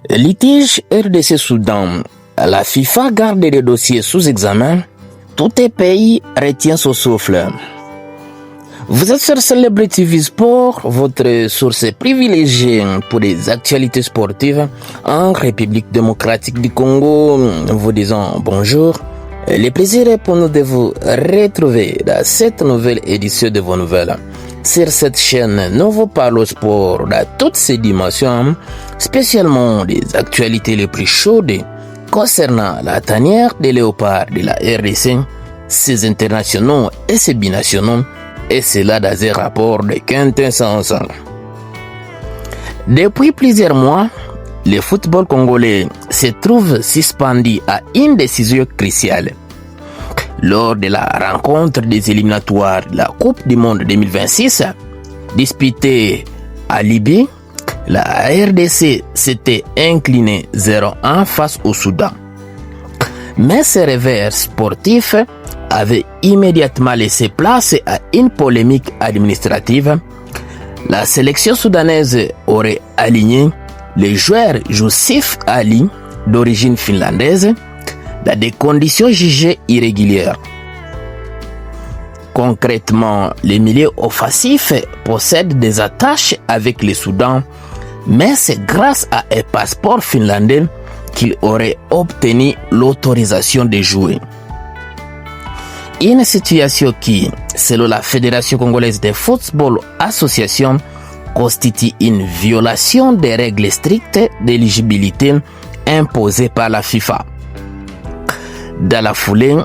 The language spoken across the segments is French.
Litige RDC-Soudan. La FIFA garde les dossiers sous examen. Tout est pays retient son souffle. Vous êtes sur Celebrity TV Sport, votre source privilégiée pour les actualités sportives en République démocratique du Congo. Vous disons bonjour. Le plaisir est pour nous de vous retrouver dans cette nouvelle édition de vos nouvelles. Sur cette chaîne, nous vous parlons sport dans toutes ses dimensions, spécialement des actualités les plus chaudes concernant la tanière des léopards de la RDC, ses internationaux et ses binationaux, et cela dans un rapport de quintessence. Depuis plusieurs mois, le football congolais se trouve suspendu à une décision cruciale. Lors de la rencontre des éliminatoires de la Coupe du Monde 2026, disputée à Libye, la RDC s'était inclinée 0-1 face au Soudan. Mais ce revers sportif avait immédiatement laissé place à une polémique administrative. La sélection soudanaise aurait aligné le joueur Youssef Ali, d'origine finlandaise, dans des conditions jugées irrégulières. Concrètement, les milieux offensifs possèdent des attaches avec le Soudan, mais c'est grâce à un passeport finlandais qu'il aurait obtenu l'autorisation de jouer. Une situation qui, selon la Fédération congolaise de football association, constitue une violation des règles strictes d'éligibilité imposées par la FIFA. Dans la foulée,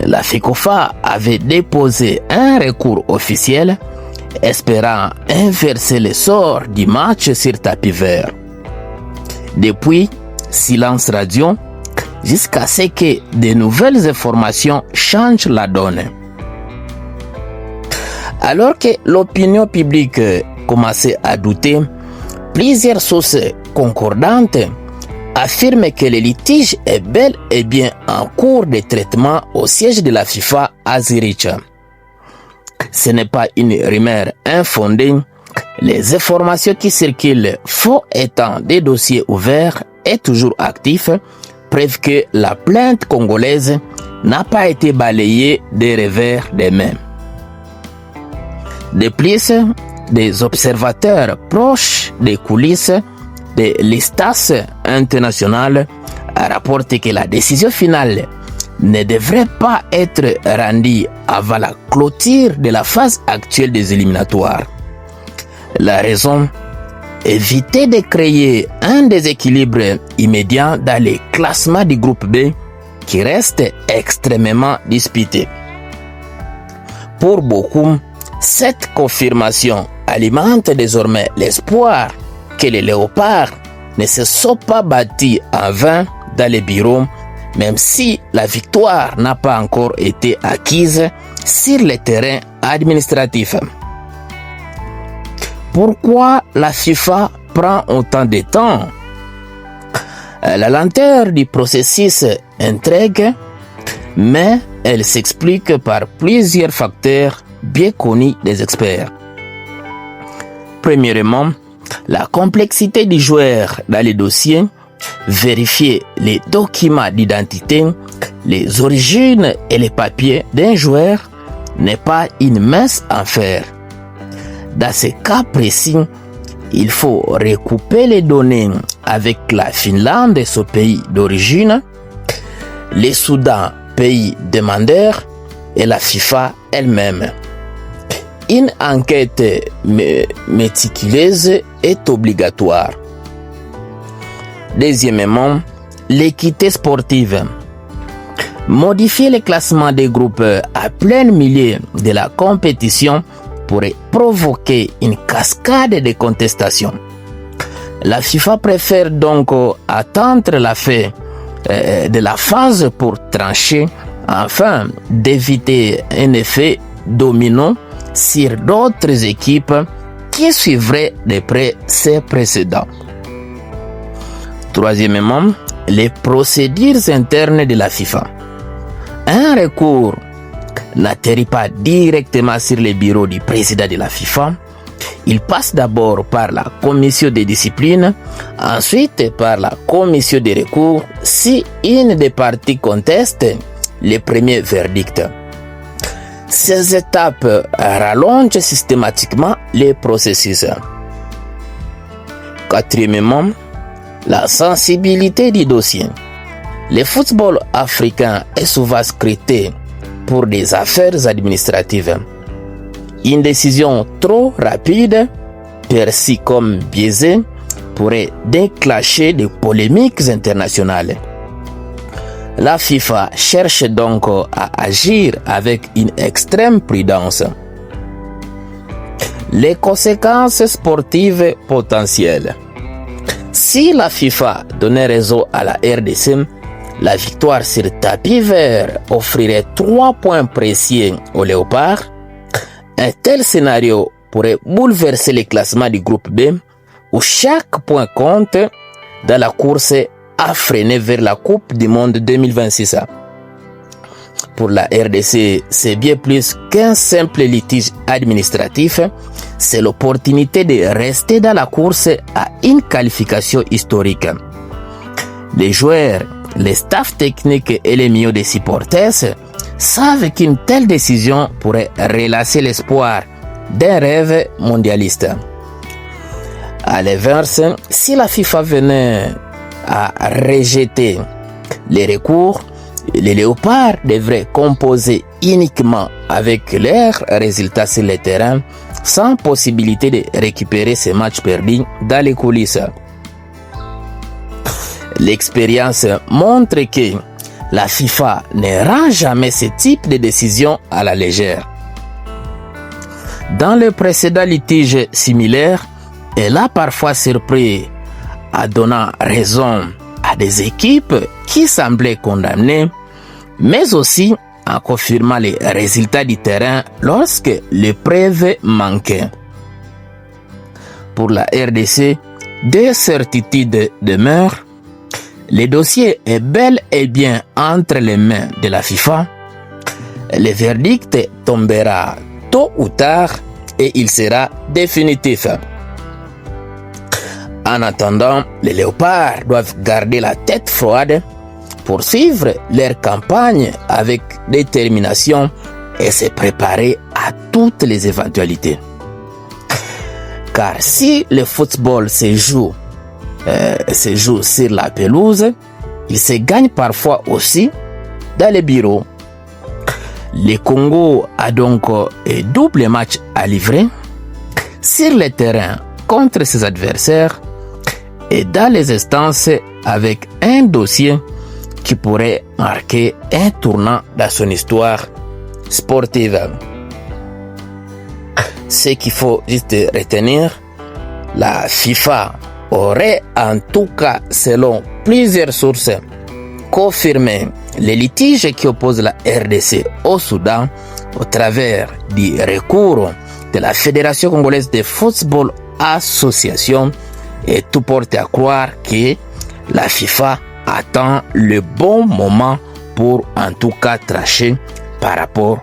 la FECOFA avait déposé un recours officiel espérant inverser le sort du match sur tapis vert. Depuis, silence radio, jusqu'à ce que de nouvelles informations changent la donne. Alors que l'opinion publique commençait à douter, plusieurs sources concordantes affirment que le litige est bel et bien en cours de traitement au siège de la FIFA à Zurich. Ce n'est pas une rumeur infondée. Les informations qui circulent font état des dossiers ouverts et toujours actifs, preuve que la plainte congolaise n'a pas été balayée des revers des mains. De plus, des observateurs proches des coulisses de l'Estas international rapportent que la décision finale ne devrait pas être rendue avant la clôture de la phase actuelle des éliminatoires. La raison, éviter de créer un déséquilibre immédiat dans les classements du groupe B qui reste extrêmement disputé. Pour beaucoup, cette confirmation alimente désormais l'espoir que les léopards ne se sont pas battus en vain dans les bureaux, même si la victoire n'a pas encore été acquise sur le terrain administratif. Pourquoi la FIFA prend autant de temps? La lenteur du processus intrigue, mais elle s'explique par plusieurs facteurs bien connus des experts. Premièrement, la complexité du joueur dans les dossiers, vérifier les documents d'identité, les origines et les papiers d'un joueur n'est pas une mince affaire. Dans ce cas précis, il faut recouper les données avec la Finlande et son pays d'origine, le Soudan, pays demandeur, et la FIFA elle-même. Une enquête méticuleuse est obligatoire. Deuxièmement, l'équité sportive. Modifier le classement des groupes à plein milieu de la compétition pourrait provoquer une cascade de contestations. La FIFA préfère donc attendre la fin de la phase pour trancher afin d'éviter un effet domino sur d'autres équipes qui suivraient de près ces précédents. Troisièmement, les procédures internes de la FIFA. Un recours n'atterrit pas directement sur le bureau du président de la FIFA, Il passe d'abord par la commission des disciplines, ensuite par la commission des recours si une des parties conteste les premiers verdicts. Ces étapes rallongent systématiquement les processus. Quatrièmement, la sensibilité du dossier. Le football africain est souvent scruté pour des affaires administratives. Une décision trop rapide, perçue comme biaisée, pourrait déclencher des polémiques internationales. La FIFA cherche donc à agir avec une extrême prudence. Les conséquences sportives potentielles. Si la FIFA donnait raison à la RDC, la victoire sur tapis vert offrirait 3 points précieux aux Léopards. Un tel scénario pourrait bouleverser les classements du groupe B, où chaque point compte dans la course à freiner vers la Coupe du Monde 2026. Pour la RDC, c'est bien plus qu'un simple litige administratif, c'est l'opportunité de rester dans la course à une qualification historique. Les joueurs, les staffs techniques et les millions de supporters savent qu'une telle décision pourrait relancer l'espoir d'un rêve mondialiste. À l'inverse, si la FIFA venait à rejeter les recours, les Léopards devraient composer uniquement avec leurs résultats sur le terrain, sans possibilité de récupérer ces matchs perdus dans les coulisses. L'expérience montre que la FIFA ne rend jamais ce type de décision à la légère. Dans le précédent litige similaire, elle a parfois surpris en donnant raison à des équipes qui semblaient condamnées, mais aussi en confirmant les résultats du terrain lorsque les preuves manquaient. Pour la RDC, deux certitudes demeurent. Le dossier est bel et bien entre les mains de la FIFA. Le verdict tombera tôt ou tard et il sera définitif. En attendant, les Léopards doivent garder la tête froide, poursuivre leur campagne avec détermination et se préparer à toutes les éventualités. Car si le football se joue sur la pelouse, il se gagne parfois aussi dans les bureaux. Le Congo a donc un double match à livrer sur le terrain contre ses adversaires et dans les instances avec un dossier qui pourrait marquer un tournant dans son histoire sportive. Ce qu'il faut juste retenir, la FIFA aurait en tout cas, selon plusieurs sources, confirmé les litiges qui opposent la RDC au Soudan au travers du recours de la Fédération congolaise de football association, et tout porte à croire que la FIFA attend le bon moment pour en tout cas trancher par rapport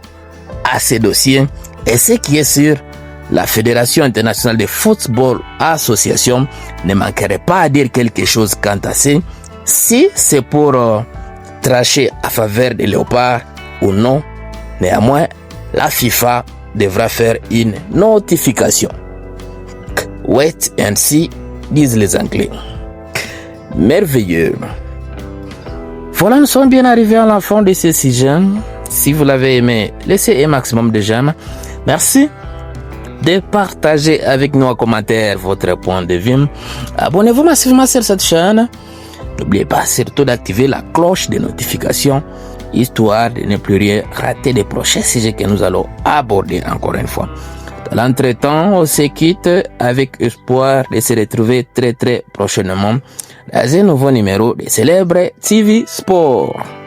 à ces dossiers. Et ce qui est sûr, la Fédération internationale de football association ne manquerait pas à dire quelque chose quant à ça, si c'est pour trancher à faveur des Léopards ou non. Néanmoins, la FIFA devra faire une notification. Wait and see, disent les Anglais. Merveilleux. Voilà, nous sommes bien arrivés à la fin de ce sujet. Si vous l'avez aimé, laissez un maximum de j'aime. Merci de partager avec nous en commentaire votre point de vue. Abonnez-vous massivement sur cette chaîne. N'oubliez pas surtout d'activer la cloche de notification, histoire de ne plus rien rater des prochains sujets que nous allons aborder encore une fois. Dans l'entretemps, on se quitte avec espoir de se retrouver très prochainement dans un nouveau numéro de Célèbre TV Sport.